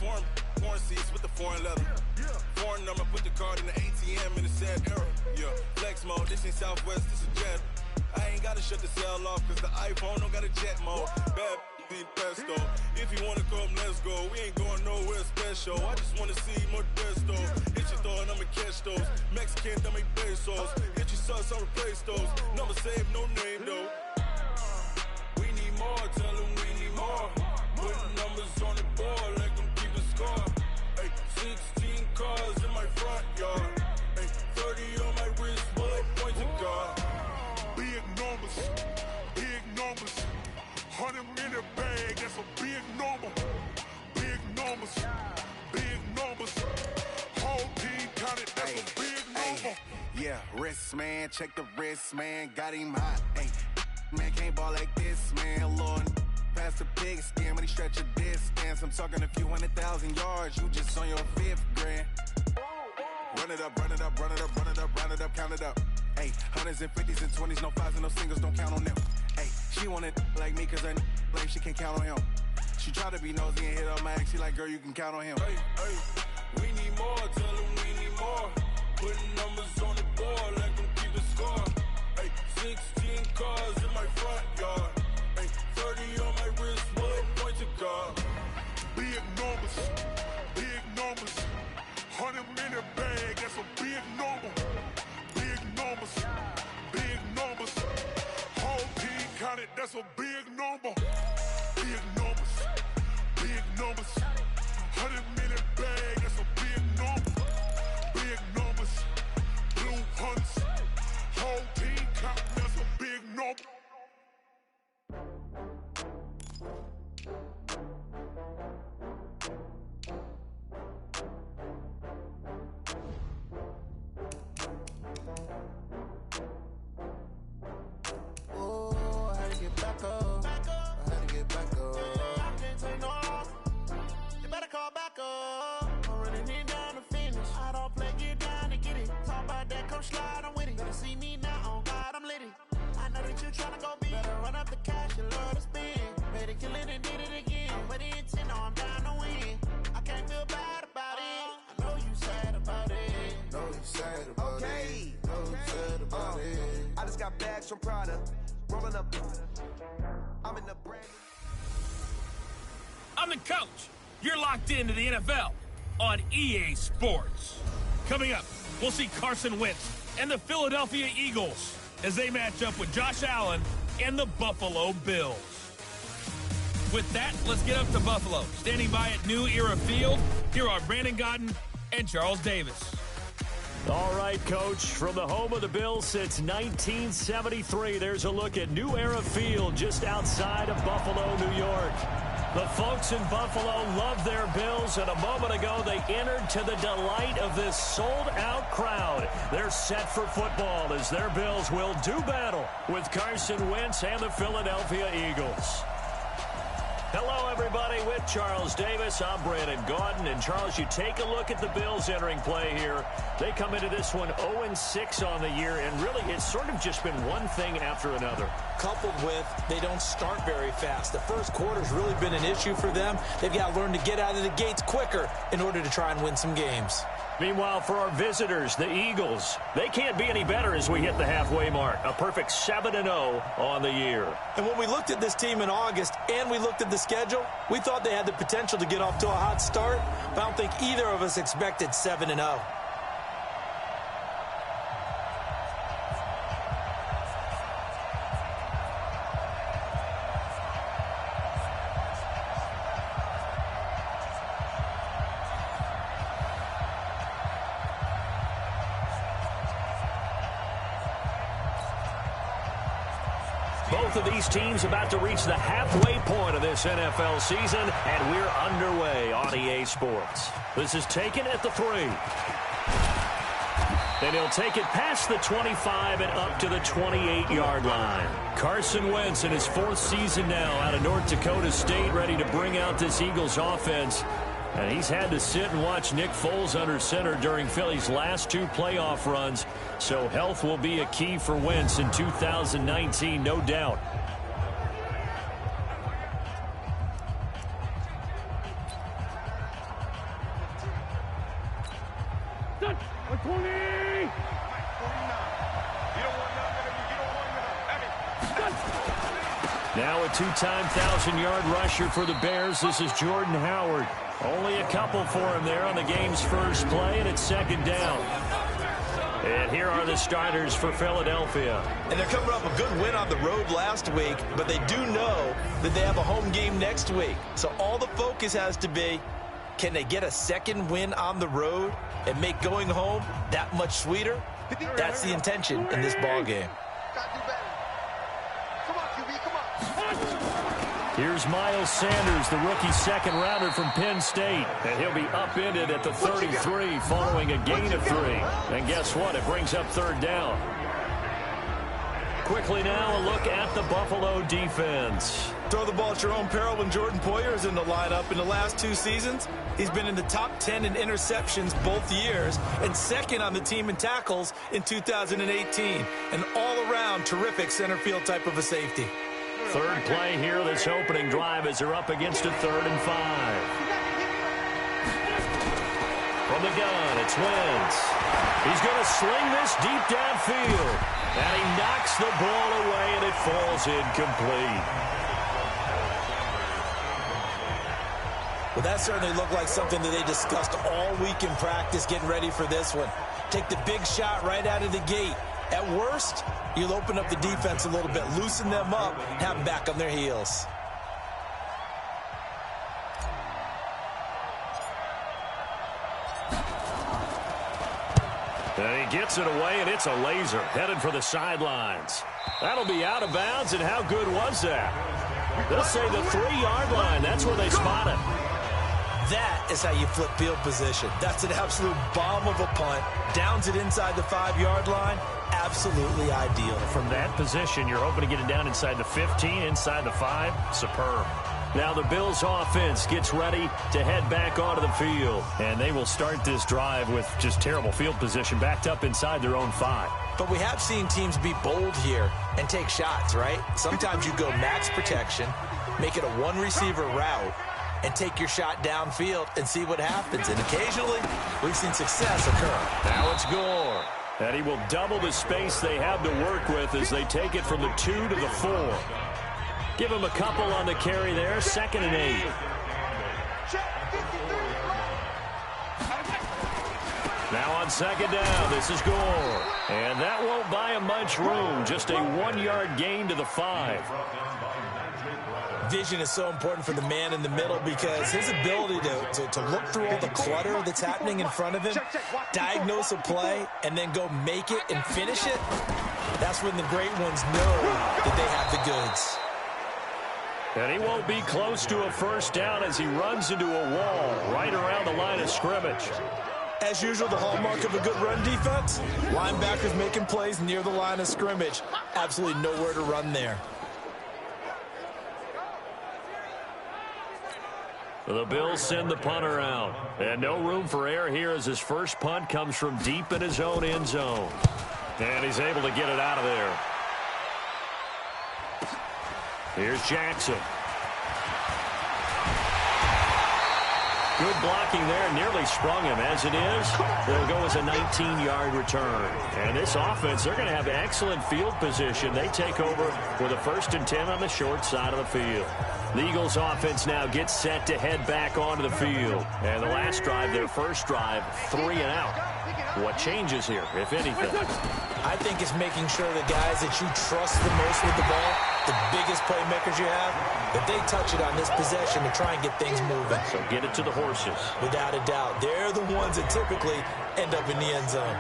Foreign seats with the foreign leather. Foreign number, put the card in the ATM in the sad era. Yeah, flex mode, this ain't Southwest, this a jet. I ain't gotta shut the cell off, cause the iPhone don't got a jet mode. Bad in pesto. If you wanna come, let's go. We ain't going nowhere special. I just wanna see more desto. Hit your thought, I'ma catch those. Mexican, dame pesos. Hit your sus, I'll replace those. Number saved, no name though. We need more, tell them we need more. Putting numbers on the board, like them keep a score. Ay, 16 cars in my front yard. Ay, 30 on my wrist, bullet point to God. Big numbers, big numbers. 100 in the bag, that's a big number. Big numbers, big numbers. Whole team counted, that's a big number. Yeah, wrist man, check the wrist man, got him hot. Ay, man can't ball like this, man. Lord, past the pig skin, but he stretch a distance. I'm talking a few 100,000 yards, you just on your 5th grand. Run it up, run it up, run it up, run it up, round it up, count it up. Ay, 100s and 50s and 20s, no 5s and no singles, don't count on them. Ay, she want it like me, cause her like she can't count on him. She try to be nosy and hit on my ex, she like, girl, you can count on him. Hey, hey, we need more, tell them we need more. Putting numbers on the board, like them keep a score. Hey, 16 cars in my front yard. Hey, 30 on my wrist, bullet point to God. Big numbers, big numbers. 100 in the bag, that's a big number. Big numbers, big numbers. Whole team counted, that's a big number. Big numbers, big numbers. 100 in the bag, that's a big number. Big numbers, blue hunts. Whole team counted, that's a big number. Slide, I'm with it. Better see me now, on God, I'm litty. I know that you tryna go big. Better run up the cash, you love to spend. Better kill it and did it again. I'm with the intent, no, I'm down to win. I can't feel bad about it. I know you sad about it. Know you sad about it. Know you sad about it. I just got bags from Prada. Rolling up. I'm in the brand. I'm the coach. You're locked into the NFL on EA Sports. Coming up, we'll see Carson Wentz and the Philadelphia Eagles as they match up with Josh Allen and the Buffalo Bills. With that, let's get up to Buffalo. Standing by at New Era Field, here are Brandon Godden and Charles Davis. All right, Coach, from the home of the Bills since 1973, there's a look at New Era Field just outside of Buffalo, New York. The folks in Buffalo love their Bills, and a moment ago they entered to the delight of this sold-out crowd. They're set for football as their Bills will do battle with Carson Wentz and the Philadelphia Eagles. Hello, everybody. With Charles Davis, I'm Brandon Gaudin. And, Charles, you take a look at the Bills entering play here. They come into this one 0-6 on the year, and really it's sort of just been one thing after another. Coupled with they don't start very fast. The first quarter's really been an issue for them. They've got to learn to get out of the gates quicker in order to try and win some games. Meanwhile, for our visitors, the Eagles, they can't be any better as we hit the halfway mark. A perfect 7-0 on the year. And when we looked at this team in August and we looked at the schedule, we thought they had the potential to get off to a hot start, but I don't think either of us expected 7-0. Both of these teams about to reach the halfway point of this NFL season, and we're underway on EA Sports. This is taken at the 3. And he'll take it past the 25 and up to the 28-yard line. Carson Wentz in his 4th season now out of North Dakota State, ready to bring out this Eagles offense. And he's had to sit and watch Nick Foles under center during Philly's last 2 playoff runs. So health will be a key for Wentz in 2019, no doubt. Now a two-time 1,000-yard rusher for the Bears. This is Jordan Howard. Only a couple for him there on the game's first play, and it's second down. And here are the starters for Philadelphia. And they're coming off a good win on the road last week, but they do know that they have a home game next week. So all the focus has to be, can they get a second win on the road and make going home that much sweeter? That's the intention in this ball game. Here's Miles Sanders, the rookie second-rounder from Penn State. And he'll be upended at the 33 following a gain of 3. And guess what? It brings up third down. Quickly now, a look at the Buffalo defense. Throw the ball at your own peril when Jordan Poyer is in the lineup. In the last 2 seasons, he's been in the top 10 in interceptions both years and second on the team in tackles in 2018. An all-around terrific center field type of a safety. Third play here, this opening drive as they're up against a 3rd and 5. From the gun, it's Wentz. He's going to sling this deep downfield. And he knocks the ball away, and it falls incomplete. Well, that certainly looked like something that they discussed all week in practice getting ready for this one. Take the big shot right out of the gate. At worst, you'll open up the defense a little bit, loosen them up, and have them back on their heels. And he gets it away, and it's a laser headed for the sidelines. That'll be out of bounds, and how good was that? They'll say the 3-yard line. That's where they spot it. That is how you flip field position. That's an absolute bomb of a punt. Downs it inside the 5-yard line. Absolutely ideal. From that position, you're hoping to get it down inside the 15, inside the 5. Superb. Now the Bills offense gets ready to head back onto the field. And they will start this drive with just terrible field position backed up inside their own 5. But we have seen teams be bold here and take shots, right? Sometimes you go max protection, make it a one-receiver route, and take your shot downfield and see what happens. And occasionally, we've seen success occur. Now it's Gore. And he will double the space they have to work with as they take it from the 2 to the 4. Give him a couple on the carry there. 2nd and 8. Now on 2nd down, this is Gore. And that won't buy him much room. Just a 1-yard gain to the 5. Vision is so important for the man in the middle because his ability to look through all the clutter that's happening in front of him, diagnose a play, and then go make it and finish it, that's when the great ones know that they have the goods. And he won't be close to a first down as he runs into a wall right around the line of scrimmage. As usual, the hallmark of a good run defense, linebackers making plays near the line of scrimmage. Absolutely nowhere to run there. The Bills send the punter out. And no room for error here as his first punt comes from deep in his own end zone. And he's able to get it out of there. Here's Jackson. Good blocking there. Nearly sprung him. As it is, they'll go as a 19-yard return. And this offense, they're going to have excellent field position. They take over with a 1st and 10 on the short side of the field. The Eagles offense now gets set to head back onto the field. And the last drive, their first drive, 3 and out. What changes here, if anything? I think it's making sure the guys that you trust the most with the ball, the biggest playmakers you have, that they touch it on this possession to try and get things moving. So get it to the horses. Without a doubt. They're the ones that typically end up in the end zone.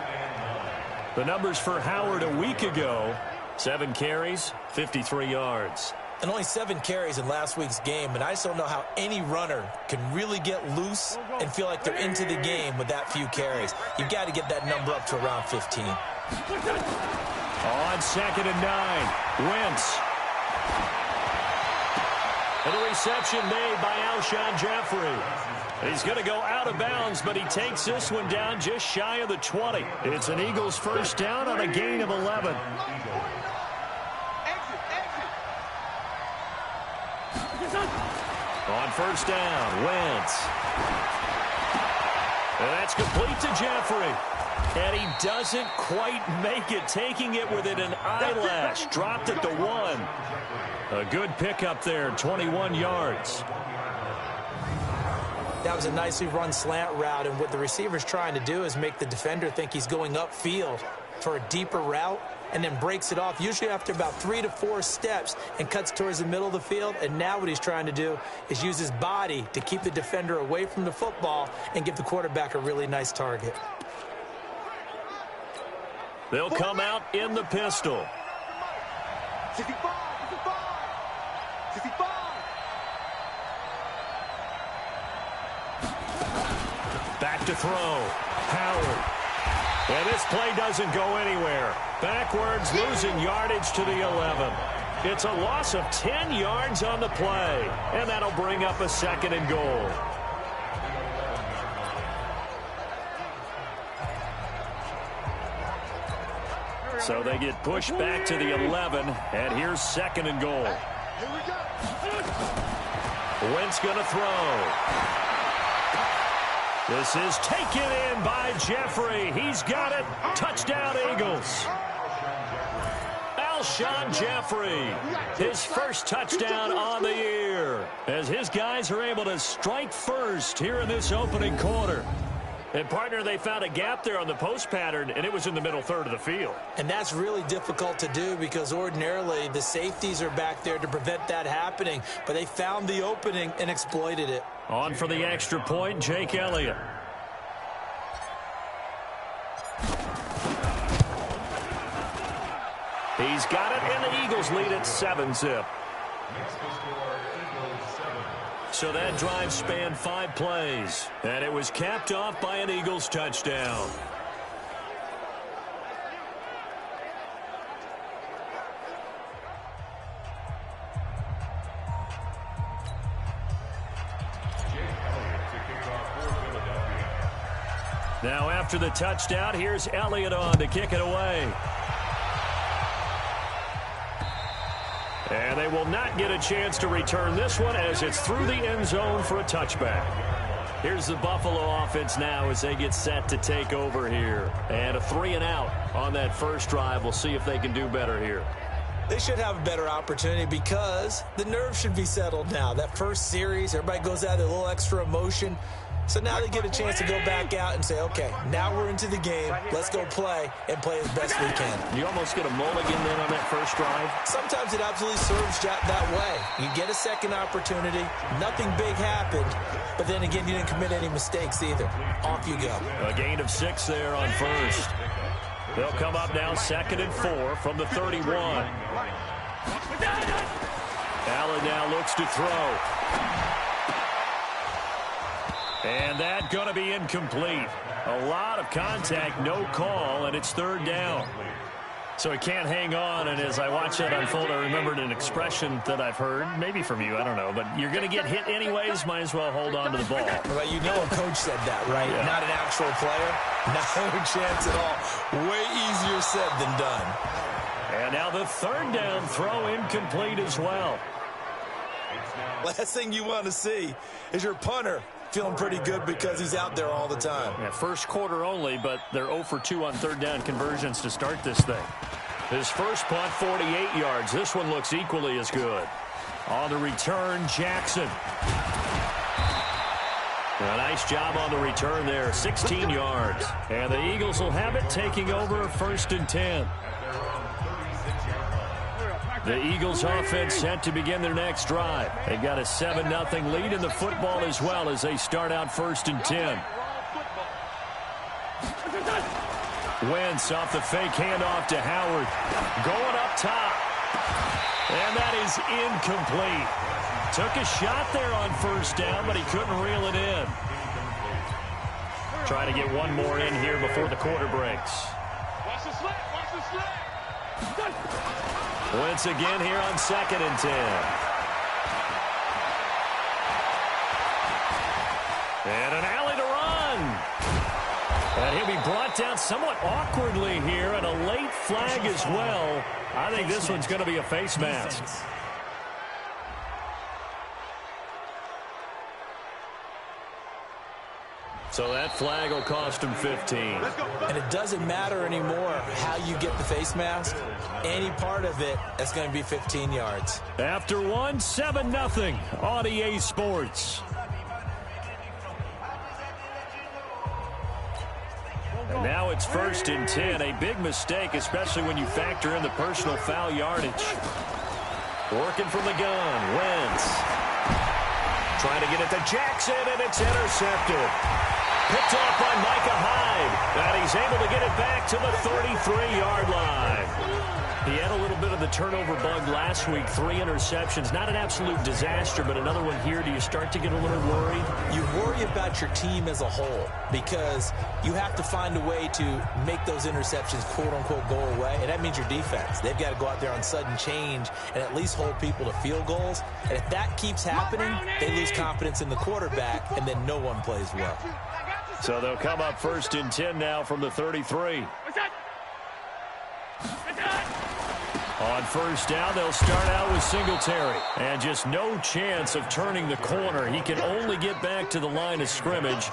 The numbers for Howard a week ago, 7 carries, 53 yards. And only 7 carries in last week's game, and I just don't know how any runner can really get loose and feel like they're into the game with that few carries. You've got to get that number up to around 15. On 2nd and 9, Wentz. And the reception made by Alshon Jeffrey. He's going to go out of bounds, but he takes this one down just shy of the 20. It's an Eagles first down on a gain of 11. On first down, Wentz. And that's complete to Jeffrey. And he doesn't quite make it, taking it within an eyelash. Dropped it to 1. A good pickup there, 21 yards. That was a nicely run slant route, and what the receiver's trying to do is make the defender think he's going upfield for a deeper route, and then breaks it off, usually after about 3 to 4 steps, and cuts towards the middle of the field. And now what he's trying to do is use his body to keep the defender away from the football and give the quarterback a really nice target. They'll come out in the pistol. 65, 65. Back to throw. Howard. And this play doesn't go anywhere. Backwards, losing yardage to the 11. It's a loss of 10 yards on the play. And that'll bring up a 2nd and goal. So they get pushed back to the 11. And here's 2nd and goal. Wentz going to throw. This is taken in by Jeffrey. He's got it. Touchdown, Eagles. Alshon Jeffrey, his first touchdown on the year, as his guys are able to strike first here in this opening quarter. And, partner, they found a gap there on the post pattern, and it was in the middle third of the field. And that's really difficult to do because ordinarily the safeties are back there to prevent that happening. But they found the opening and exploited it. On for the extra point, Jake Elliott. He's got it, and the Eagles lead at 7-zip. So that drive spanned 5 plays, and it was capped off by an Eagles touchdown. Now after the touchdown, here's Elliott on to kick it away. And they will not get a chance to return this one as it's through the end zone for a touchback. Here's the Buffalo offense now as they get set to take over here. And a 3-and-out on that first drive. We'll see if they can do better here. They should have a better opportunity because the nerves should be settled now. That first series, everybody goes out with a little extra emotion. So now they get a chance to go back out and say, okay, now we're into the game. Let's go play and play as best we can. You almost get a mulligan then on that first drive? Sometimes it absolutely serves that way. You get a second opportunity. Nothing big happened. But then again, you didn't commit any mistakes either. Off you go. A gain of 6 there on first. They'll come up now 2nd and 4 from the 31. Allen now looks to throw. And that going to be incomplete. A lot of contact, no call, and it's 3rd down. So he can't hang on, and as I watch that unfold, I remembered an expression that I've heard, maybe from you, I don't know, but you're going to get hit anyways, might as well hold on to the ball. Well, you know a coach said that, right? Yeah. Not an actual player. No chance at all. Way easier said than done. And now the 3rd down throw incomplete as well. Last thing you want to see is your punter feeling pretty good because he's out there all the time. Yeah, first quarter only, but they're 0 for 2 on 3rd down conversions to start this thing. His first punt, 48 yards. This one looks equally as good. On the return, Jackson. A nice job on the return there, 16 yards. And the Eagles will have it, taking over 1st and 10. The Eagles offense set to begin their next drive. They've got a 7-0 lead in the football as well as they start out 1st and 10. Wentz off the fake handoff to Howard. Going up top. And that is incomplete. Took a shot there on 1st down, but he couldn't reel it in. Trying to get one more in here before the quarter breaks. Watch the slant. Watch the slant. Wentz again here on 2nd and 10. And an alley to run. And he'll be brought down somewhat awkwardly here, and a late flag as well. I think this one's going to be a face mask. So that flag will cost him 15. And it doesn't matter anymore how you get the face mask. Any part of it, that's going to be 15 yards. After one, 7-0 on EA Sports. And now it's 1st and 10. A big mistake, especially when you factor in the personal foul yardage. Working from the gun, Wentz. Trying to get it to Jackson, and it's intercepted. Picked off by Micah Hyde. And he's able to get it back to the 33-yard line. He had a little bit of the turnover bug last week. 3 interceptions. Not an absolute disaster, but another one here. Do you start to get a little worried? You worry about your team as a whole because you have to find a way to make those interceptions, quote-unquote, go away. And that means your defense. They've got to go out there on sudden change and at least hold people to field goals. And if that keeps happening, they lose confidence in the quarterback, and then no one plays well. So they'll come up 1st and 10 now from the 33. On 1st down, they'll start out with Singletary. And just no chance of turning the corner. He can only get back to the line of scrimmage.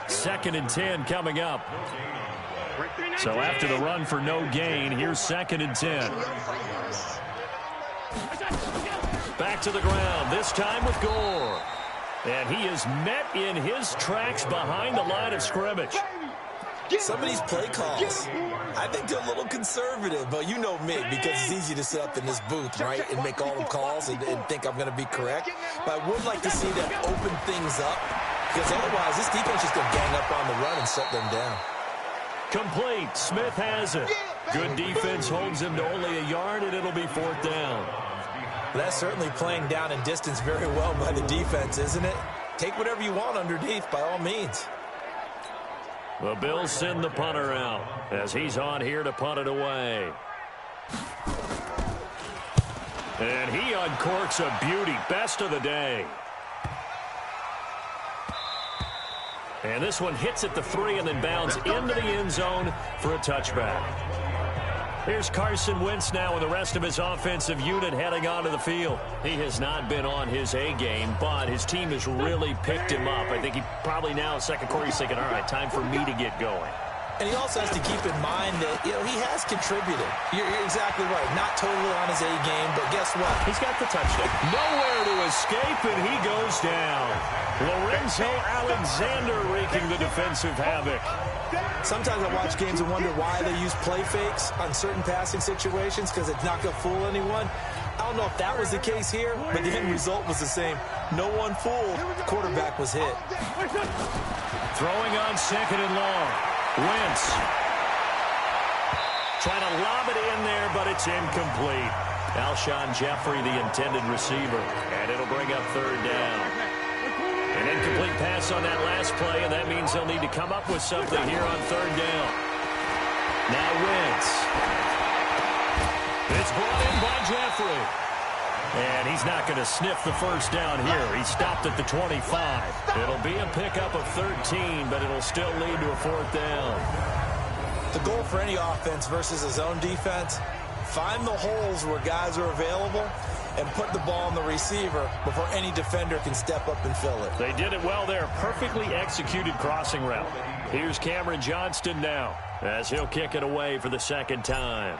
2nd and 10 coming up. So after the run for no gain, here's 2nd and 10. Back to the ground, this time with Gore. And he is met in his tracks behind the line of scrimmage. Some of these play calls, I think they're a little conservative, but you know me, because it's easy to sit up in this booth, right, and make all the calls and think I'm going to be correct. But I would like to see them open things up, because otherwise this defense is going to gang up on the run and shut them down. Complete. Smith has it. Good defense holds him to only a yard, and it'll be 4th down. That's certainly playing down in distance very well by the defense, isn't it? Take whatever you want underneath, by all means. The Bills send the punter out as he's on here to punt it away. And he uncorks a beauty. Best of the day. And this one hits at the 3 and then bounds into the end zone for a touchback. Here's Carson Wentz now with the rest of his offensive unit heading onto the field. He has not been on his A game, but his team has really picked him up. I think he probably now in second quarter he's thinking, all right, time for me to get going. And he also has to keep in mind that, he has contributed. You're exactly right. Not totally on his A game, but guess what? He's got the touchdown. Nowhere to escape, and he goes down. Lorenzo Alexander wreaking the defensive havoc. Sometimes I watch games and wonder why they use play fakes on certain passing situations because it's not going to fool anyone. I don't know if that was the case here, but the end result was the same. No one fooled. The quarterback was hit. Throwing on 2nd and long. Wentz. Trying to lob it in there, but it's incomplete. Alshon Jeffrey, the intended receiver. And it'll bring up 3rd down. An incomplete pass on that last play, and that means they'll need to come up with something here on 3rd down. Now Wentz. It's brought in by Jeffrey. And he's not going to sniff the 1st down here. He stopped at the 25. It'll be a pickup of 13, but it'll still lead to a 4th down. The goal for any offense versus a zone defense, find the holes where guys are available and put the ball on the receiver before any defender can step up and fill it. They did it well there. Perfectly executed crossing route. Here's Cameron Johnston now as he'll kick it away for the 2nd time.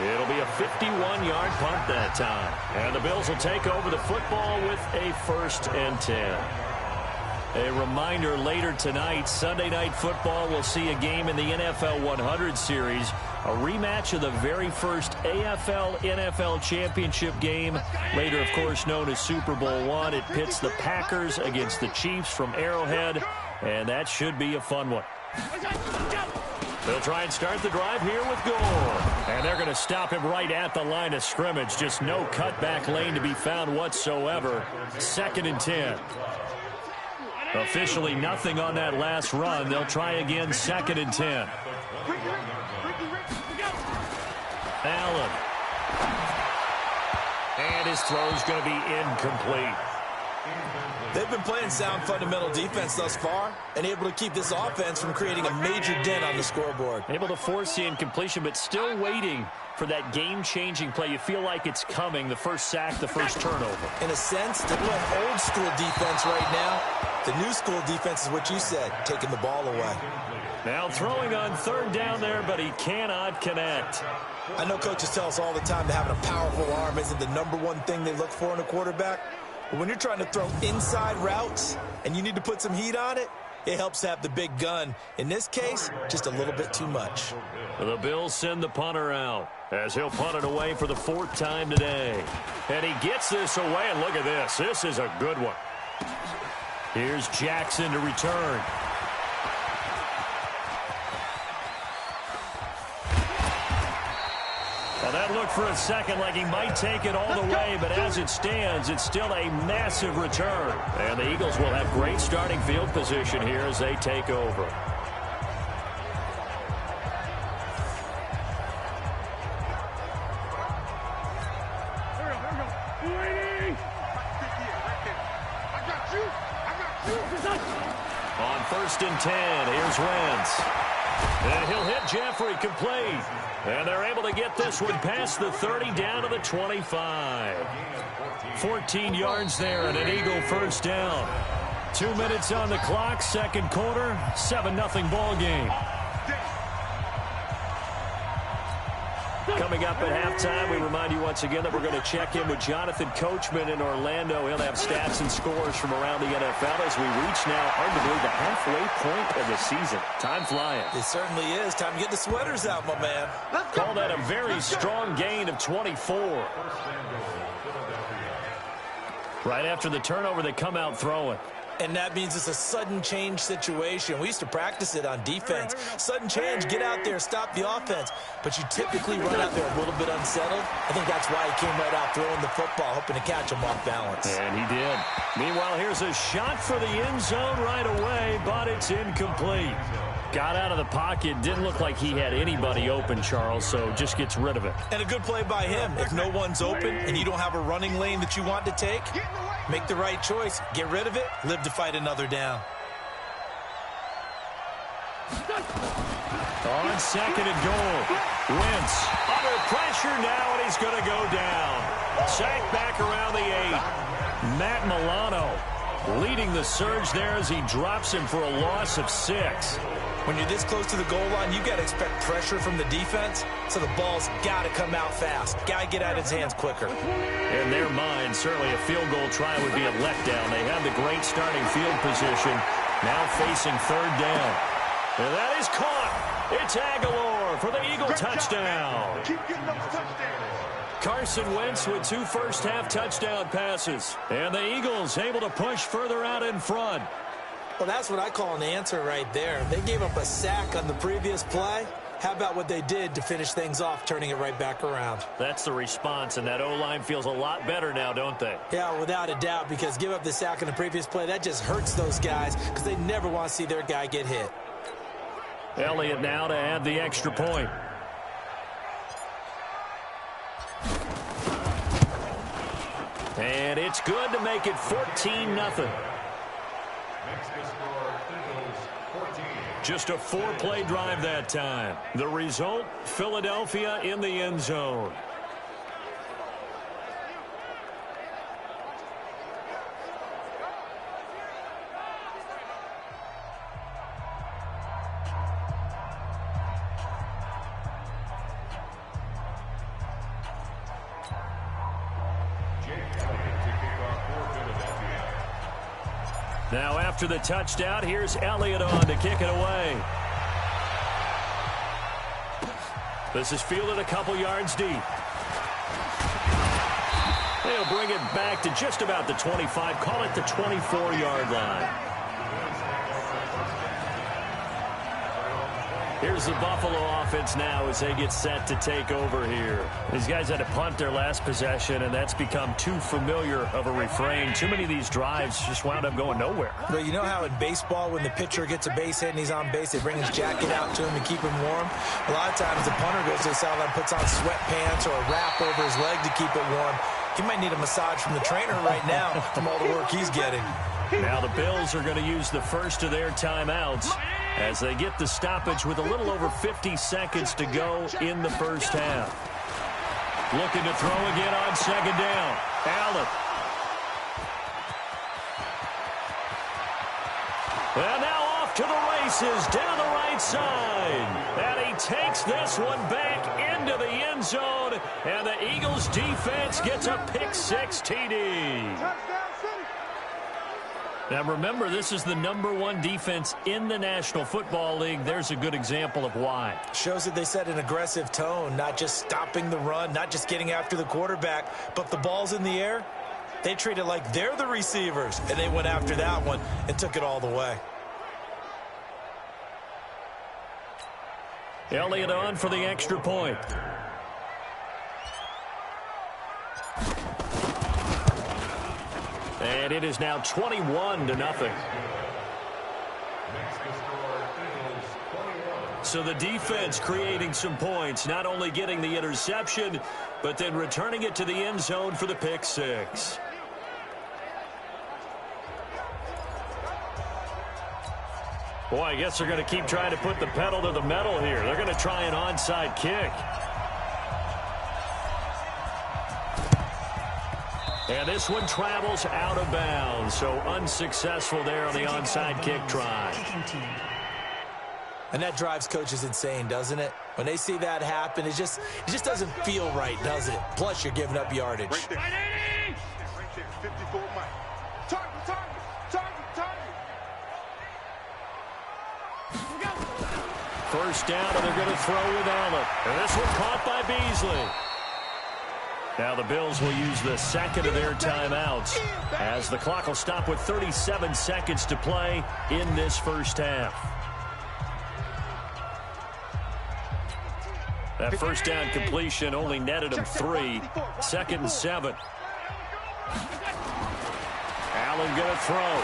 It'll be a 51-yard punt that time. And the Bills will take over the football with a 1st and 10. A reminder, later tonight, Sunday Night Football will see a game in the NFL 100 series, a rematch of the very first AFL-NFL championship game, later, of course, known as Super Bowl I. It pits the Packers against the Chiefs from Arrowhead, and that should be a fun one. They'll try and start the drive here with Gore. And they're going to stop him right at the line of scrimmage. Just no cutback lane to be found whatsoever. 2nd and 10. Officially nothing on that last run. They'll try again, 2nd and 10. Allen. And his throw's going to be incomplete. They've been playing sound fundamental defense thus far and able to keep this offense from creating a major dent on the scoreboard. Able to force the incompletion, but still waiting for that game-changing play. You feel like it's coming, the first sack, the first turnover. In a sense, they're playing old school defense right now. The new school defense is what you said, taking the ball away. Now throwing on third down there, but he cannot connect. I know coaches tell us all the time that having a powerful arm isn't the #1 thing they look for in a quarterback. But when you're trying to throw inside routes and you need to put some heat on it, it helps to have the big gun. In this case, just a little bit too much. The Bills send the punter out as he'll punt it away for the 4th time today. And he gets this away, and look at this. This is a good one. Here's Jackson to return. Well, that looked for a second like he might take it all the way, but as it stands, it's still a massive return. And the Eagles will have great starting field position here as they take over. On 1st and 10, here's Wentz. And he'll hit Jeffrey complete. And they're able to get this one past the 30 down to the 25. 14 yards there and an Eagle first down. 2 minutes on the clock, second quarter, 7-0 ball game. Coming up at halftime, we remind you once again that we're going to check in with Jonathan Coachman in Orlando. He'll have stats and scores from around the NFL as we reach now, arguably, the halfway point of the season. Time flying. It certainly is. Time to get the sweaters out, my man. Call that a very strong gain of 24. Right after the turnover, they come out throwing. And that means it's a sudden change situation. We used to practice it on defense. Sudden change, get out there, stop the offense. But you typically run out there a little bit unsettled. I think that's why he came right out throwing the football, hoping to catch him off balance. And he did. Meanwhile, here's a shot for the end zone right away, but it's incomplete. Got out of the pocket. Didn't look like he had anybody open, Charles, so just gets rid of it. And a good play by him. If no one's open and you don't have a running lane that you want to take, make the right choice. Get rid of it. Live to fight another down. On 2nd and goal. Wentz under pressure now, and he's going to go down. Sacked back around the 8. Matt Milano leading the surge there as he drops him for a loss of 6. When you're this close to the goal line, you got to expect pressure from the defense, so the ball's got to come out fast. Got to get out of his hands quicker. In their mind, certainly a field goal try would be a letdown. They have the great starting field position, now facing 3rd down. And that is caught. It's Aguilar for the Eagle touchdown. Keep getting those touchdowns. Carson Wentz with 2 first-half touchdown passes. And the Eagles able to push further out in front. Well, that's what I call an answer right there. They gave up a sack on the previous play. How about what they did to finish things off, turning it right back around? That's the response, and that O-line feels a lot better now, don't they? Yeah, without a doubt, because give up the sack on the previous play, that just hurts those guys because they never want to see their guy get hit. Elliott now to add the extra point. And it's good to make it 14-0. Just a 4-play drive that time. The result, Philadelphia in the end zone. Now after the touchdown, here's Elliott on to kick it away. This is fielded a couple yards deep. They'll bring it back to just about the 25, call it the 24-yard line. Here's the Buffalo offense now as they get set to take over here. These guys had to punt their last possession, and that's become too familiar of a refrain. Too many of these drives just wound up going nowhere. But you know how in baseball, when the pitcher gets a base hit and he's on base, they bring his jacket out to him to keep him warm? A lot of times the punter goes to the sideline, puts on sweatpants or a wrap over his leg to keep it warm. He might need a massage from the trainer right now from all the work he's getting. Now the Bills are going to use the first of their timeouts as they get the stoppage with a little over 50 seconds to go in the first half. Looking to throw again on second down. Allen. And now off to the races down the right side. And he takes this one back into the end zone. And the Eagles defense gets a pick-6 TD. Now remember, this is the #1 defense in the National Football League. There's a good example of why. Shows that they set an aggressive tone, not just stopping the run, not just getting after the quarterback, but the ball's in the air. They treat it like they're the receivers, and they went after that one and took it all the way. Elliott on for the extra point. And it is now 21-0. So the defense creating some points, not only getting the interception, but then returning it to the end zone for the pick-6. Boy, I guess they're going to keep trying to put the pedal to the metal here. They're going to try an onside kick. And this one travels out of bounds, so unsuccessful there on the onside kick try. And that drives coaches insane, doesn't it? When they see that happen, it just doesn't feel right, does it? Plus, you're giving up yardage. Right there. Right there. 54 Mike. Target. First down, and they're going to throw with Allen. And this one caught by Beasley. Now the Bills will use the second of their timeouts as the clock will stop with 37 seconds to play in this first half. That first down completion only netted him 3. 2nd and 7. Allen going to throw.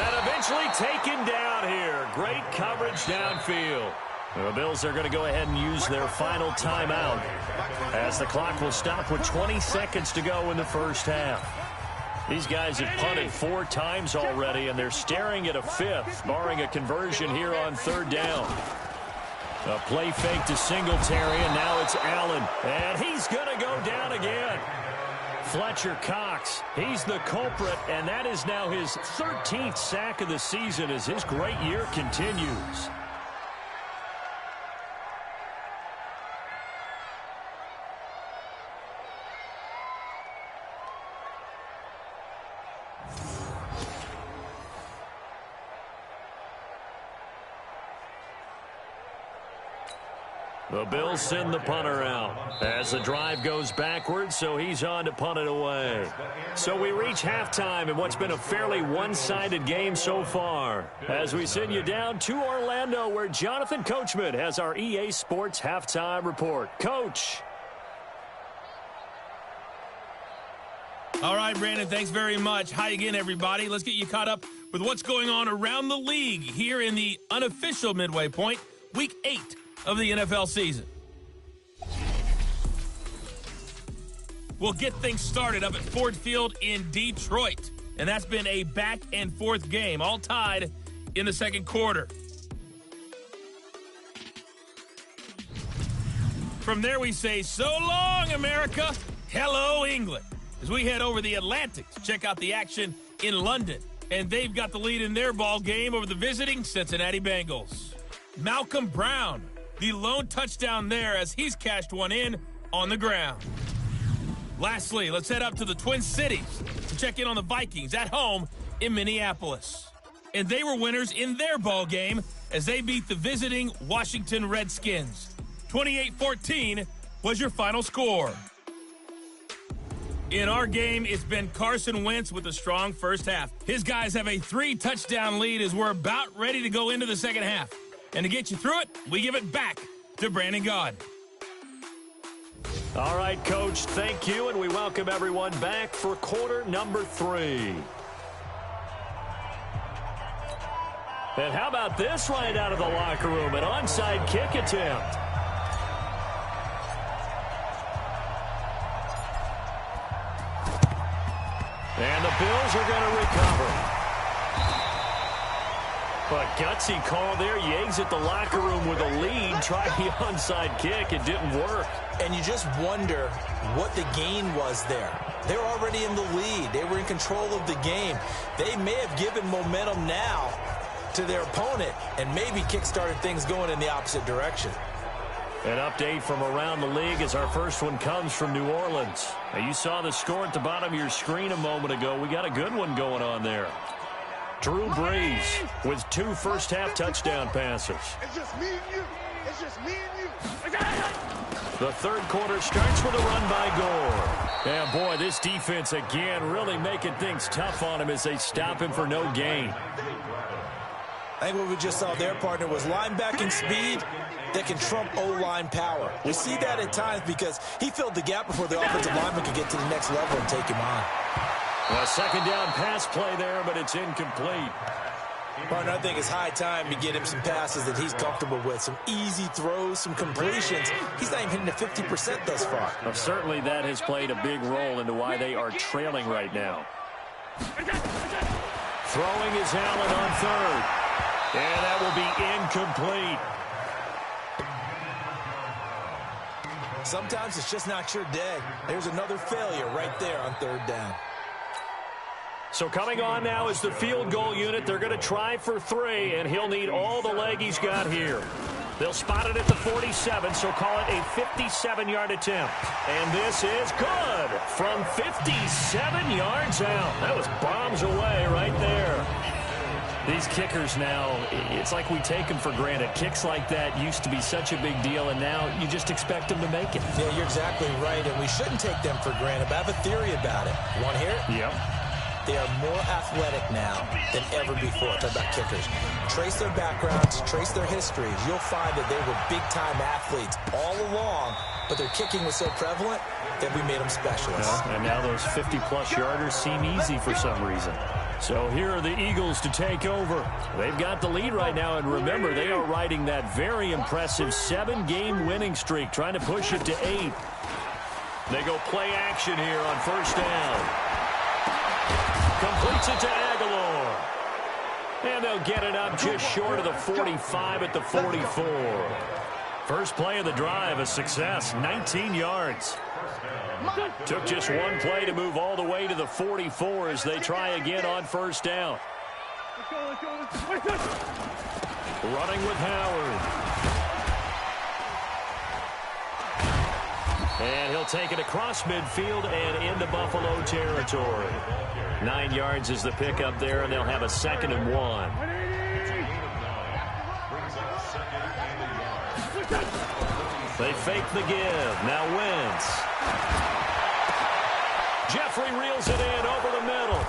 And eventually taken down here. Great coverage downfield. The Bills are going to go ahead and use their final timeout as the clock will stop with 20 seconds to go in the first half. These guys have punted 4 times already, and they're staring at a 5th, barring a conversion here on 3rd down. A play fake to Singletary, and now it's Allen. And he's going to go down again. Fletcher Cox, he's the culprit, and that is now his 13th sack of the season as his great year continues. The Bills send the punter out as the drive goes backwards, so he's on to punt it away. So we reach halftime in what's been a fairly one-sided game so far as we send you down to Orlando where Jonathan Coachman has our EA Sports Halftime Report. Coach. All right, Brandon, thanks very much. Hi again, everybody. Let's get you caught up with what's going on around the league here in the unofficial midway point, Week 8 of the NFL season. We'll get things started up at Ford Field in Detroit. And that's been a back-and-forth game, all tied in the second quarter. From there we say, so long, America. Hello, England. As we head over the Atlantic to check out the action in London. And they've got the lead in their ball game over the visiting Cincinnati Bengals. Malcolm Brown, the lone touchdown there as he's cashed one in on the ground. Lastly, let's head up to the Twin Cities to check in on the Vikings at home in Minneapolis. And they were winners in their ball game as they beat the visiting Washington Redskins. 28-14 was your final score. In our game, it's been Carson Wentz with a strong first half. His guys have a 3-touchdown lead as we're about ready to go into the second half. And to get you through it, we give it back to Brandon Gaud. All right, Coach, thank you, and we welcome everyone back for quarter number 3. And how about this right out of the locker room, an onside kick attempt? And the Bills are going to recover. But gutsy call there. You exit the locker room with a lead. Try the onside kick. It didn't work. And you just wonder what the gain was there. They're already in the lead. They were in control of the game. They may have given momentum now to their opponent and maybe kick-started things going in the opposite direction. An update from around the league as our first one comes from New Orleans. Now, you saw the score at the bottom of your screen a moment ago. We got a good one going on there. Drew Brees with 2 first-half touchdown passes. It's just me and you. It's just me and you. The third quarter starts with a run by Gore. And, boy, this defense again really making things tough on him as they stop him for no gain. I think what we just saw there, partner, was linebacking speed that can trump O-line power. We see that at times because he filled the gap before the offensive lineman could get to the next level and take him on. A second down pass play there, but it's incomplete. Partner, I think it's high time to get him some passes that he's comfortable with. Some easy throws, some completions. He's not even hitting the 50% thus far. Well, certainly that has played a big role into why they are trailing right now. Throwing is Allen on third. And that will be incomplete. Sometimes it's just not your day. There's another failure right there on third down. So coming on now is the field goal unit. They're going to try for 3, and he'll need all the leg he's got here. They'll spot it at the 47, so call it a 57-yard attempt. And this is good from 57 yards out. That was bombs away right there. These kickers now, it's like we take them for granted. Kicks like that used to be such a big deal, and now you just expect them to make it. Yeah, you're exactly right, and we shouldn't take them for granted, but I have a theory about it. You want to hear it? Yep. They are more athletic now than ever before. Talk about kickers. Trace their backgrounds, trace their histories. You'll find that they were big-time athletes all along, but their kicking was so prevalent that we made them specialists. And now those 50-plus yarders seem easy for some reason. So here are the Eagles to take over. They've got the lead right now, and remember, they are riding that very impressive 7-game winning streak, trying to push it to 8. They go play action here on first down. Completes it to Aguilar. And they'll get it up just short of the 45 at the 44. First play of the drive, a success, 19 yards. Took just one play to move all the way to the 44 as they try again on first down. Running with Howard. And he'll take it across midfield and into Buffalo territory. 9 yards is the pickup there, and they'll have a 2nd and 1. They fake the give. Now Wentz. Jeffrey reels it in over the middle.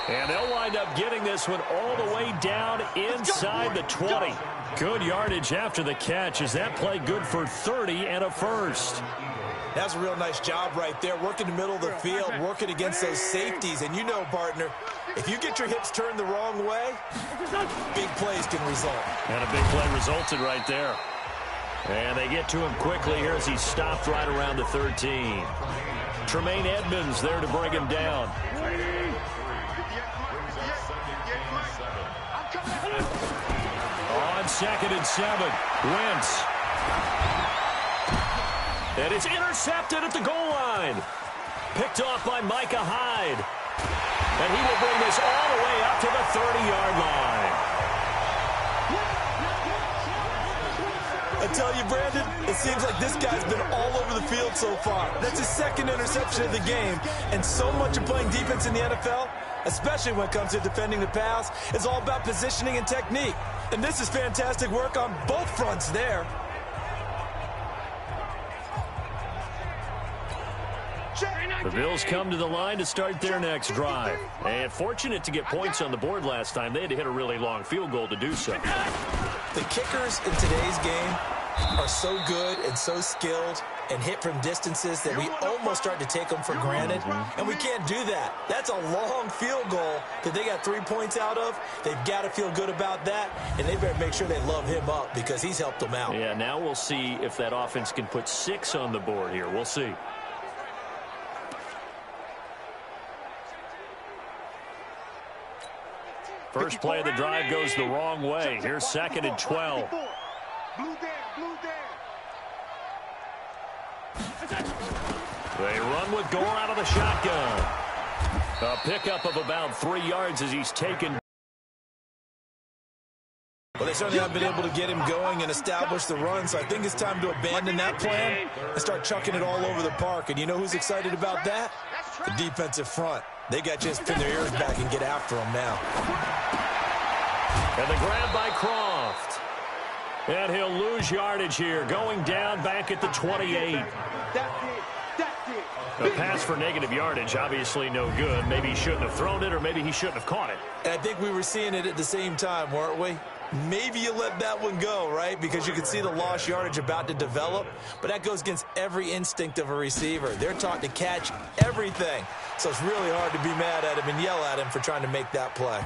And they'll wind up getting this one all the way down inside the 20. Good yardage after the catch. Is that play good for 30 and a first? That's a real nice job right there, working the middle of the field, working against those safeties. And you know, partner, if you get your hips turned the wrong way, big plays can result. And a big play resulted right there. And they get to him quickly here as he stopped right around the 13. Tremaine Edmonds there to bring him down. On 2nd and 7, Wentz. And it's intercepted at the goal line. Picked off by Micah Hyde. And he will bring this all the way up to the 30-yard line. I tell you, Brandon, it seems like this guy's been all over the field so far. That's his 2nd interception of the game. And so much of playing defense in the NFL, especially when it comes to defending the pass, is all about positioning and technique. And this is fantastic work on both fronts there. The Bills come to the line to start their next drive. And fortunate to get points on the board last time. They had to hit a really long field goal to do so. The kickers in today's game are so good and so skilled and hit from distances that we almost start to take them for granted. And we can't do that. That's a long field goal that they got 3 points out of. They've got to feel good about that, and they better make sure they love him up because he's helped them out. Yeah, now we'll see if that offense can put 6 on the board here. We'll see. First play of the drive goes the wrong way. Here's 2nd and 12. They run with Gore out of the shotgun. A pickup of about 3 yards as he's taken. Well, they certainly have been able to get him going and establish the run, so I think it's time to abandon that plan and start chucking it all over the park. And you know who's excited about that? The defensive front. They got to just pin their ears back and get after him now. And the grab by Croft. And he'll lose yardage here, going down back at the 28. A pass for negative yardage, obviously no good. Maybe he shouldn't have thrown it, or maybe he shouldn't have caught it. And I think we were seeing it at the same time, weren't we? Maybe you let that one go, right? Because you can see the lost yardage about to develop. But that goes against every instinct of a receiver. They're taught to catch everything. So it's really hard to be mad at him and yell at him for trying to make that play.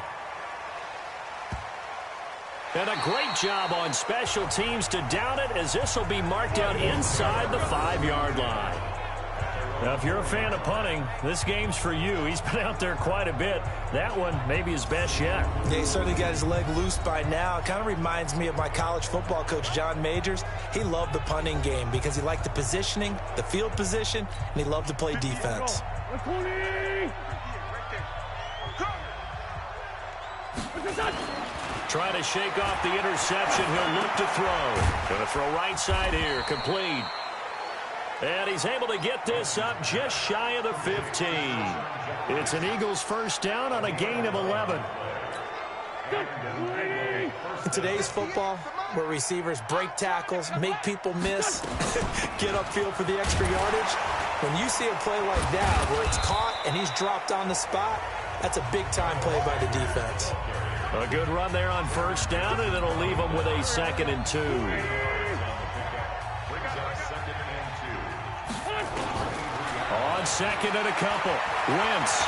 And a great job on special teams to down it, as this will be marked down inside the 5-yard line. Now, if you're a fan of punting, this game's for you. He's been out there quite a bit. That one maybe his best yet. Yeah, he certainly got his leg loose by now. It kind of reminds me of my college football coach, John Majors. He loved the punting game because he liked the positioning, the field position, and he loved to play defense. Trying to shake off the interception. He'll look to throw. Going to throw right side here. Complete. And he's able to get this up just shy of the 15. It's an Eagles first down on a gain of 11. In today's football, where receivers break tackles, make people miss, get upfield for the extra yardage, when you see a play like that where it's caught and he's dropped on the spot, that's a big-time play by the defense. A good run there on first down, and it'll leave him with a 2nd and 2. On 2nd and a couple. Wentz.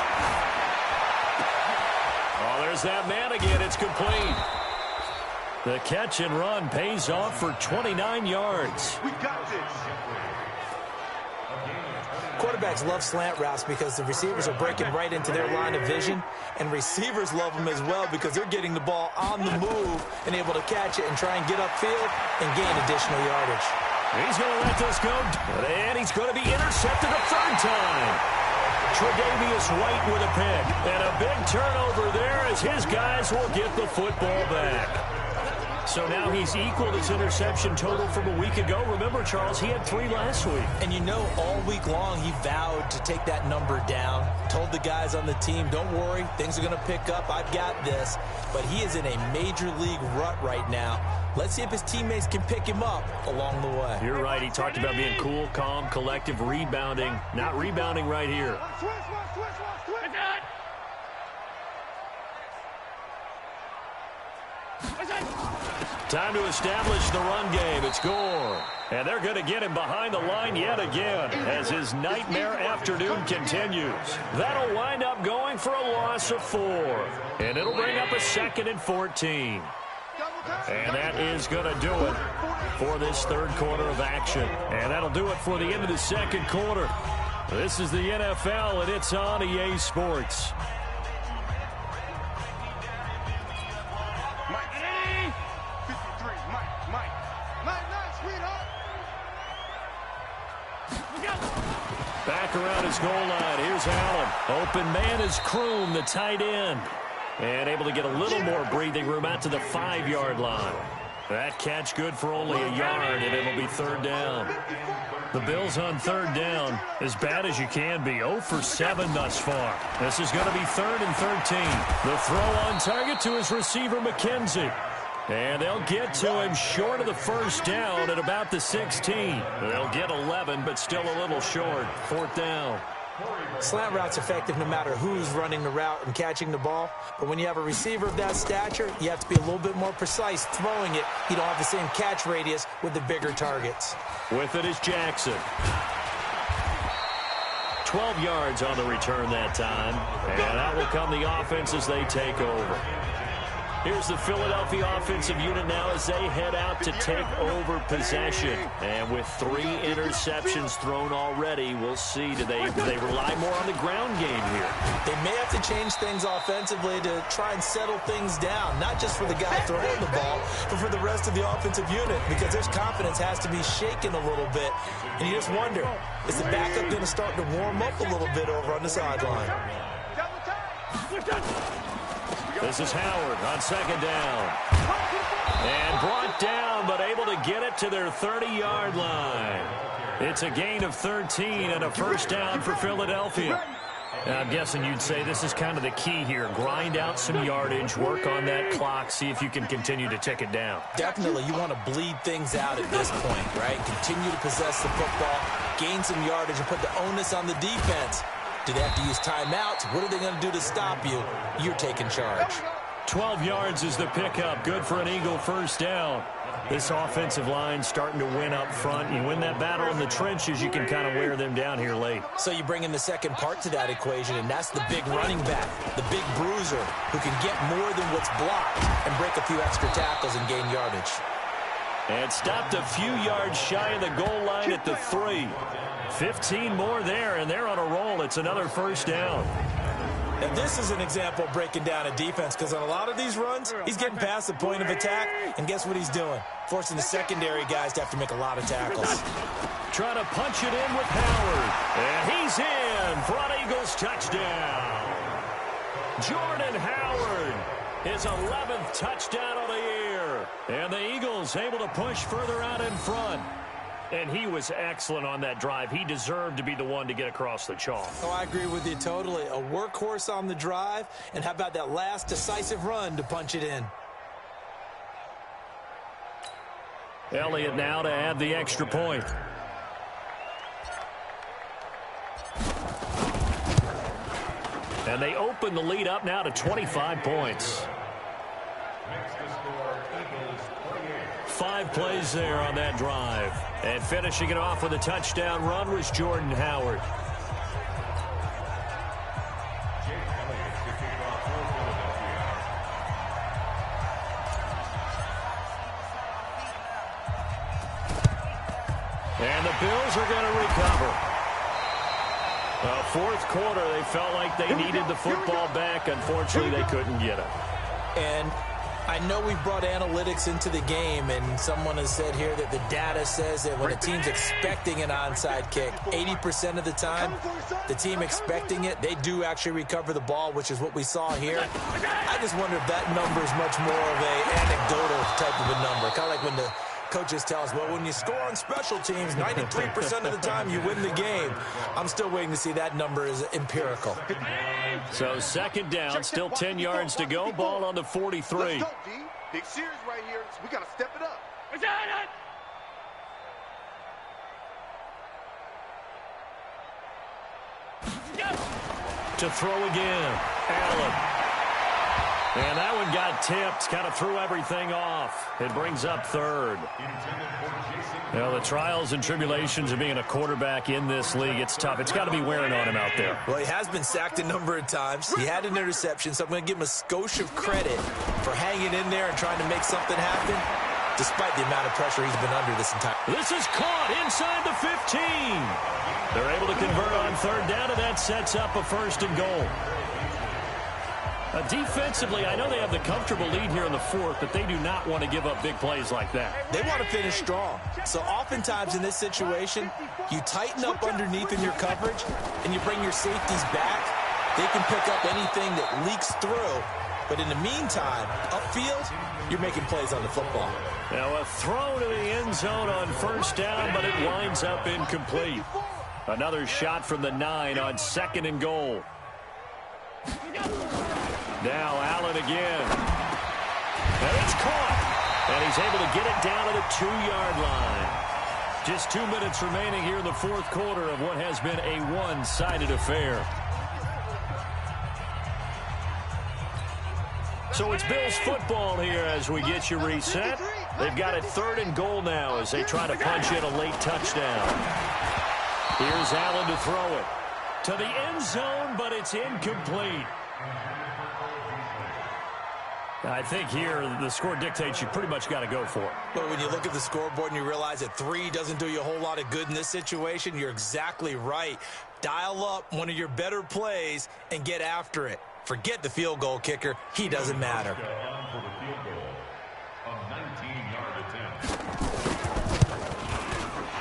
Oh, there's that man again. It's complete. The catch and run pays off for 29 yards. We got this. Quarterbacks love slant routes because the receivers are breaking right into their line of vision, and receivers love them as well because they're getting the ball on the move and able to catch it and try and get upfield and gain additional yardage. He's going to let this go, and he's going to be intercepted a 3rd time. Tre'Davious White with a pick, and a big turnover there as his guys will get the football back. So now he's equaled his interception total from a week ago. Remember, Charles, he had 3 last week. And you know, all week long he vowed to take that number down. Told the guys on the team, don't worry, things are going to pick up. I've got this. But he is in a major league rut right now. Let's see if his teammates can pick him up along the way. You're right. He talked about being cool, calm, collective, rebounding. Not rebounding right here. Time to establish the run game. It's Gore. And they're going to get him behind the line yet again as his nightmare afternoon continues. That'll wind up going for a loss of 4. And it'll bring up a 2nd and 14. And that is going to do it for this 3rd quarter of action. And that'll do it for the end of the 2nd quarter. This is the NFL, and it's on EA Sports. Back around his goal line. Here's Allen. Open man is Kroom, the tight end. And able to get a little more breathing room out to the 5-yard line. That catch good for only a yard, and it'll be 3rd down. The Bills on 3rd down, as bad as you can be. 0 for 7 thus far. This is going to be 3rd and 13. The throw on target to his receiver, McKenzie. And they'll get to him short of the 1st down at about the 16. They'll get 11, but still a little short. 4th down. Slant route's effective no matter who's running the route and catching the ball. But when you have a receiver of that stature, you have to be a little bit more precise throwing it. You don't have the same catch radius with the bigger targets. With it is Jackson. 12 yards on the return that time. And that will come the offense as they take over. Here's the Philadelphia offensive unit now as they head out to take over possession. And with 3 interceptions thrown already, we'll see. Do they rely more on the ground game here? They may have to change things offensively to try and settle things down, not just for the guy throwing the ball, but for the rest of the offensive unit, because their confidence has to be shaken a little bit. And you just wonder, is the backup going to start to warm up a little bit over on the sideline? This is Howard on 2nd down. And brought down, but able to get it to their 30-yard line. It's a gain of 13 and a first down for Philadelphia. I'm guessing you'd say this is kind of the key here. Grind out some yardage, work on that clock, see if you can continue to tick it down. Definitely, you want to bleed things out at this point, right? Continue to possess the football, gain some yardage, and put the onus on the defense. Do they have to use timeouts? What are they going to do to stop you? You're taking charge. 12 yards is the pickup. Good for an Eagle first down. This offensive line starting to win up front. You win that battle in the trenches, you can kind of wear them down here late. So you bring in the second part to that equation, and that's the big running back, the big bruiser, who can get more than what's blocked and break a few extra tackles and gain yardage. And stopped a few yards shy of the goal line at the 3. 15 more there, and they're on a roll. It's another first down. Now, this is an example of breaking down a defense, because on a lot of these runs, he's getting past the point of attack, and guess what he's doing? Forcing the secondary guys to have to make a lot of tackles. Trying to punch it in with Howard. And he's in for an Eagles touchdown. Jordan Howard, his 11th touchdown of the year. And the Eagles able to push further out in front. And he was excellent on that drive. He deserved to be the one to get across the chalk. Oh, I agree with you totally. A workhorse on the drive, and how about that last decisive run to punch it in? Elliott now to add the extra point. And they open the lead up now to 25 points. 5 plays there on that drive. And finishing it off with a touchdown run was Jordan Howard. And the Bills are going to recover. Fourth quarter, they felt like they needed the football back. Unfortunately, they couldn't get it. And I know we've brought analytics into the game, and someone has said here that the data says that when a team's expecting an onside kick, 80% of the time, the team expecting it, they do actually recover the ball, which is what we saw here. I just wonder if that number is much more of an anecdotal type of a number, kind of like when the coaches tell us, well, when you score on special teams, 93% of the time you win the game. I'm still waiting to see that number is empirical. So second down, still 10 yards to go. Ball on the 43. Let's go, G. Big series right here. We got to step it up. To throw again, Allen. And that one got tipped, kind of threw everything off. It brings up third. Well, the trials and tribulations of being a quarterback in this league, it's tough. It's got to be wearing on him out there. Well, he has been sacked a number of times. He had an interception, so I'm going to give him a skosh of credit for hanging in there and trying to make something happen, despite the amount of pressure he's been under this entire. This is caught inside the 15. They're able to convert on third down, and that sets up a 1st and goal. Defensively, I know they have the comfortable lead here in the 4th, but they do not want to give up big plays like that. They want to finish strong. So oftentimes in this situation, you tighten up underneath in your coverage, and you bring your safeties back. They can pick up anything that leaks through. But in the meantime, upfield, you're making plays on the football. Now a throw to the end zone on 1st down, but it winds up incomplete. Another shot from the 9 on 2nd and goal. Now Allen again. And it's caught. And he's able to get it down to the 2-yard line. Just 2 minutes remaining here in the 4th quarter of what has been a one-sided affair. So it's Bills football here as we get you reset. They've got it 3rd and goal now as they try to punch in a late touchdown. Here's Allen to throw it. To the end zone, but it's incomplete. I think here the score dictates you pretty much got to go for it. But when you look at the scoreboard and you realize that 3 doesn't do you a whole lot of good in this situation, you're exactly right. Dial up one of your better plays and get after it. Forget the field goal kicker. He doesn't matter.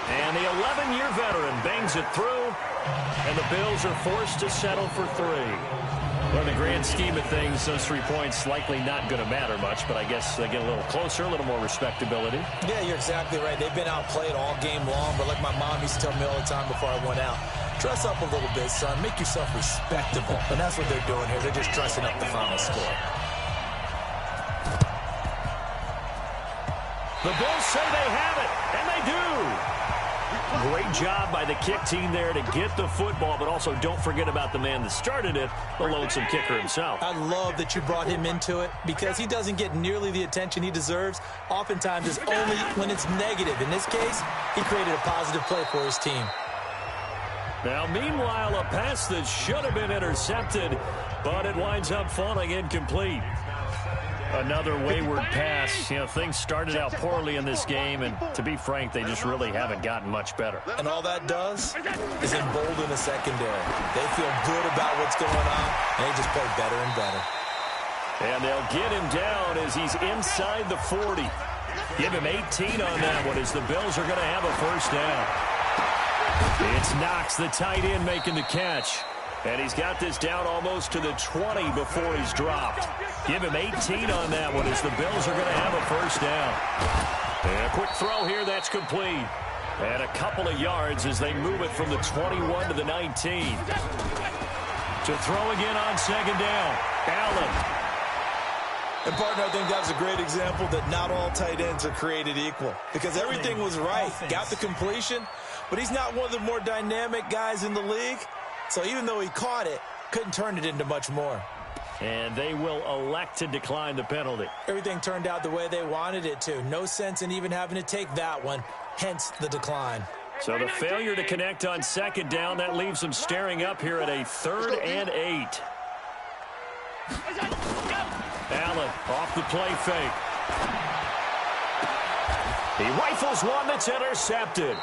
And the 11-year veteran bangs it through, and the Bills are forced to settle for 3. Well, in the grand scheme of things, those 3 points likely not going to matter much, but I guess they get a little closer, a little more respectability. Yeah, you're exactly right. They've been outplayed all game long, but like my mom used to tell me all the time before I went out, dress up a little bit, son. Make yourself respectable. And that's what they're doing here. They're just dressing up the final score. The Bills say they have it, and they do. Great job by the kick team there to get the football, but also don't forget about the man that started it, the lonesome kicker himself. I love that you brought him into it because he doesn't get nearly the attention he deserves. Oftentimes it's only when it's negative. In this case, he created a positive play for his team. Now, meanwhile, a pass that should have been intercepted, but it winds up falling incomplete. Another wayward pass. You know, things started out poorly in this game, and to be frank, they just really haven't gotten much better. And all that does is embolden the secondary. They feel good about what's going on, and they just play better and better. And they'll get him down as he's inside the 40. Give him 18 on that one as the Bills are going to have a first down. It's Knox, the tight end, making the catch. And he's got this down almost to the 20 before he's dropped. Give him 18 on that one as the Bills are going to have a first down. And a quick throw here, that's complete. And a couple of yards as they move it from the 21 to the 19. To throw again on second down. Allen. And, partner, I think that was a great example that not all tight ends are created equal. Because everything was right. Got the completion, but he's not one of the more dynamic guys in the league. So even though he caught it, couldn't turn it into much more. And they will elect to decline the penalty. Everything turned out the way they wanted it to. No sense in even having to take that one, hence the decline. So the failure to connect on second down, that leaves them staring up here at a 3rd and 8. Allen off the play fake. He rifles one that's intercepted.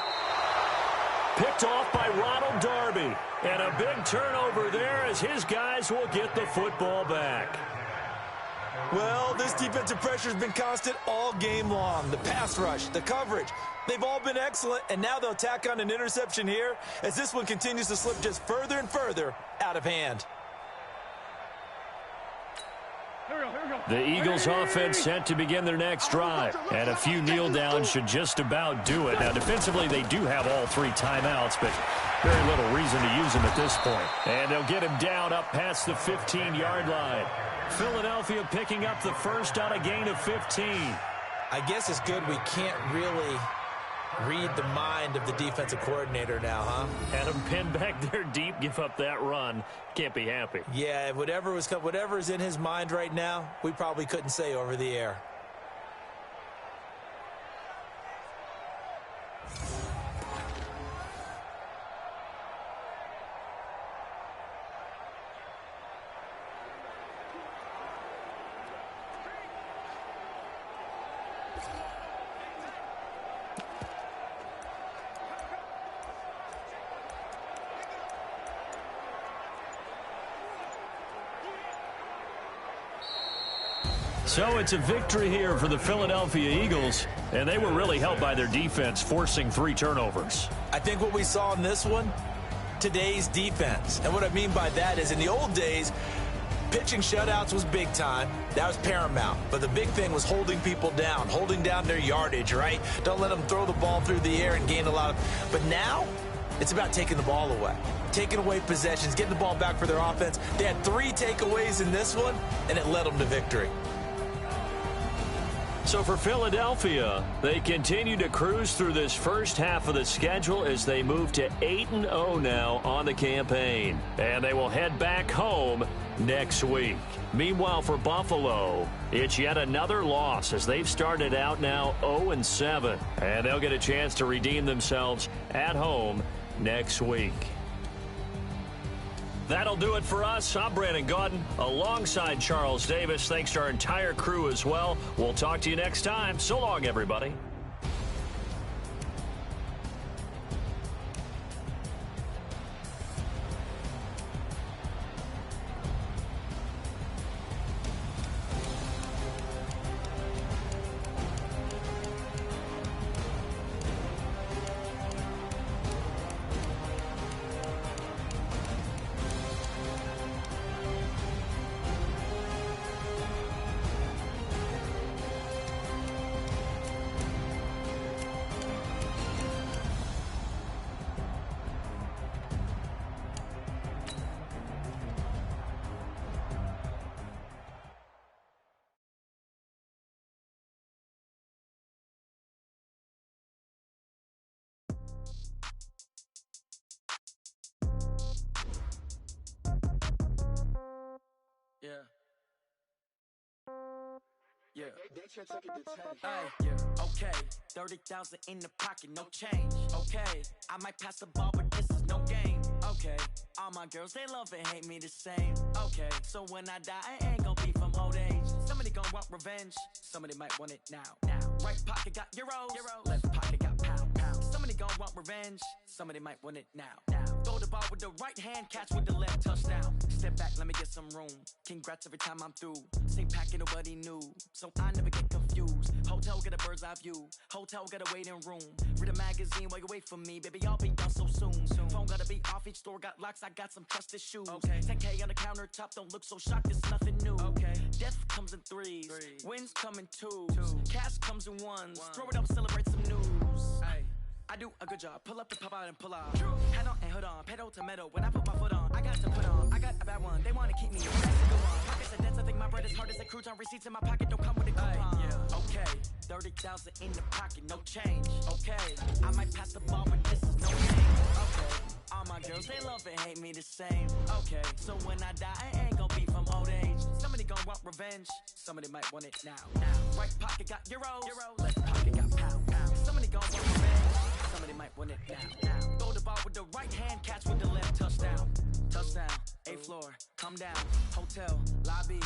Picked off by Ronald Darby. And a big turnover there as his guys will get the football back. Well, this defensive pressure has been constant all game long. The pass rush, the coverage, they've all been excellent, and now they'll tack on an interception here as this one continues to slip just further and further out of hand. The Eagles offense set to begin their next drive, and a few kneel downs should just about do it. Now, defensively, they do have all 3 timeouts, but very little reason to use them at this point. And they'll get him down up past the 15-yard line. Philadelphia picking up the first on a gain of 15. I guess it's good we can't really read the mind of the defensive coordinator now, huh? Had him pinned back there deep, give up that run. Can't be happy. Yeah, whatever's in his mind right now, we probably couldn't say over the air. So it's a victory here for the Philadelphia Eagles, and they were really helped by their defense, forcing 3 turnovers. I think what we saw in this one, today's defense. And what I mean by that is in the old days, pitching shutouts was big time. That was paramount. But the big thing was holding people down, holding down their yardage, right? Don't let them throw the ball through the air and gain a lot of... But now, it's about taking the ball away. Taking away possessions, getting the ball back for their offense. They had 3 takeaways in this one, and it led them to victory. So for Philadelphia, they continue to cruise through this first half of the schedule as they move to 8-0 now on the campaign. And they will head back home next week. Meanwhile, for Buffalo, it's yet another loss as they've started out now 0-7. And they'll get a chance to redeem themselves at home next week. That'll do it for us. I'm Brandon Gaudin alongside Charles Davis. Thanks to our entire crew as well. We'll talk to you next time. So long, everybody. Okay, 30,000 in the pocket, no change. Okay, I might pass the ball, but this is no game. Okay, all my girls, they love and hate me the same. Okay, so when I die, I ain't gon' be from old age. Somebody gon' want revenge, somebody might want it now. Right pocket got euros, left pocket got pound. Somebody gon' want revenge, somebody might want it now. Throw the ball with the right hand, catch with the left, touchdown. Step back, let me get some room. Congrats every time I'm through. Same packet, nobody knew, so I never get confused. Hotel get a bird's eye view, hotel get a waiting room. Read a magazine while you wait for me, baby, I'll be done so soon. Phone gotta be off, each store got locks, I got some trusted shoes. 10K on the countertop, don't look so shocked, it's nothing new. Death comes in threes, wins come in twos, cash comes in ones. Throw it up, celebrate some news. I do a good job, pull up the pop out and pull out. Head on and hood on, pedal to metal. When I put my foot on, I got to put on. I got a bad one, they wanna keep me. That's a good one. Pockets are dense, I think my bread is hard as a crouton. Receipts in my pocket don't come with a coupon. Okay, 30,000 in the pocket, no change. Okay, I might pass the ball, but this is no game. Okay, all my girls, they love and hate me the same. Okay, so when I die, I ain't gon' be from old age. Somebody gon' want revenge, somebody might want it now. Right pocket got euros, left pocket got pound. Somebody gon' want revenge, somebody might want it now. Throw the ball with the right hand, catch with the left, touchdown. Touchdown, 8th floor, come down. Hotel, lobby.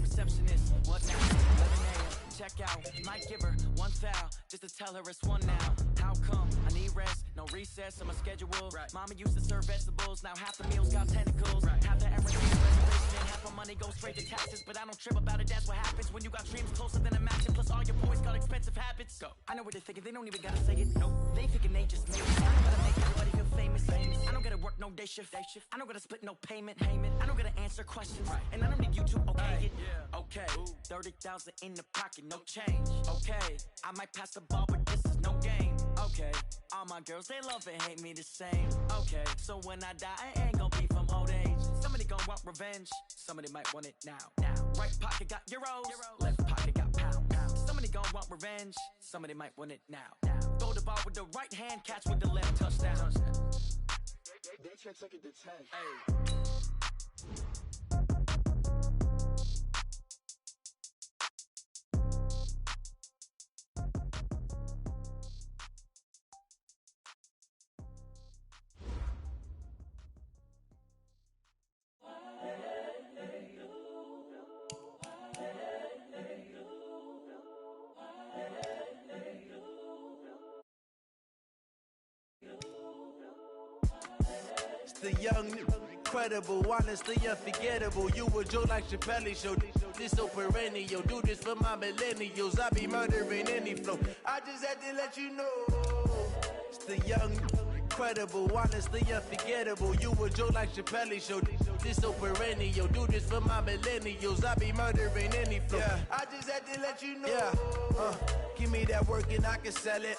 Receptionist, what now? 11 a.m., check out. Might give her one foul, just to tell her it's one now. How come? I need rest, no recess on my schedule. Mama used to serve vegetables, now half the meals got tentacles. Half the Emirates reservation and half my money goes straight to taxes. But I don't trip about it, that's what happens when you got dreams closer than a match. And plus all your boys got expensive habits. Go. I know what they're thinking, they don't even gotta say it. Nope. They thinking they just made it. I don't gotta make everybody feel famous. I don't gotta work no day shift. I don't gotta split no payment. I don't gotta answer questions. And I don't need you to okay it. Okay, 30,000 in the pocket, no change. Okay, I might pass the ball, but this is no game. Okay, all my girls, they love and hate me the same. Okay, so when I die, I ain't gon' be from old age. Somebody gon' want revenge, somebody might want it now. Right pocket got euros, left pocket got pound. Somebody gon' want revenge, somebody might want it now. Throw the ball with the right hand, catch with the left, touchdown. They took it to 10. The young, incredible, honestly unforgettable. You a joke like Chappelle Show. This so perennial. Do this for my millennials. I be murdering any flow. I just had to let you know. It's the young, incredible, honestly unforgettable. You a joke like Chappelle Show. This so perennial. Do this for my millennials. I be murdering any flow. I just had to let you know. Give me that work and I can sell it.